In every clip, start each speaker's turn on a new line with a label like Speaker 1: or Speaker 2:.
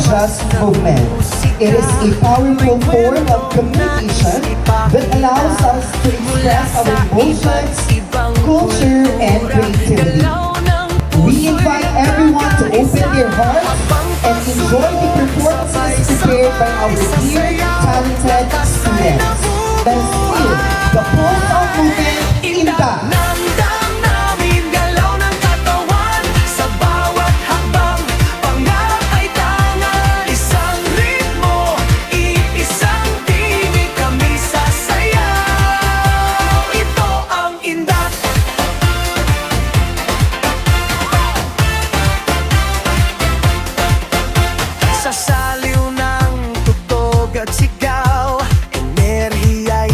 Speaker 1: Just movement. It is a powerful form of communication that allows us to express our emotions, culture, and creativity. We invite everyone to open their hearts and enjoy the performances prepared by our dear, talented students. Let's feel the pulse of movement in the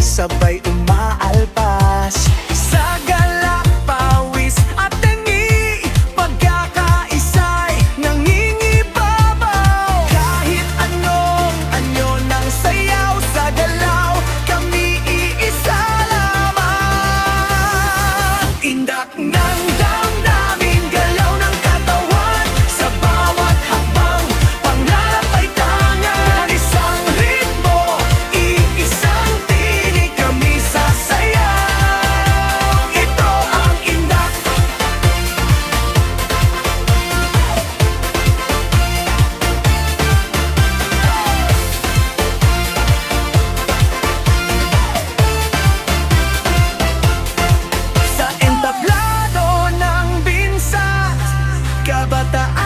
Speaker 2: sabay umaalpas sa galak, pawis at tingi. Pagkakaisa'y nangingibabaw. Kahit anong anyo ng sayaw sa galaw, kami iisa lamang. Indak ng damdamin, galaw ng katawan. Sa bawat hakbang, pangarap ay tangan. Isang ritmo, iisang tinig, kami sasayaw. Ito ang indak. Sa entablado ng binsa, kabataan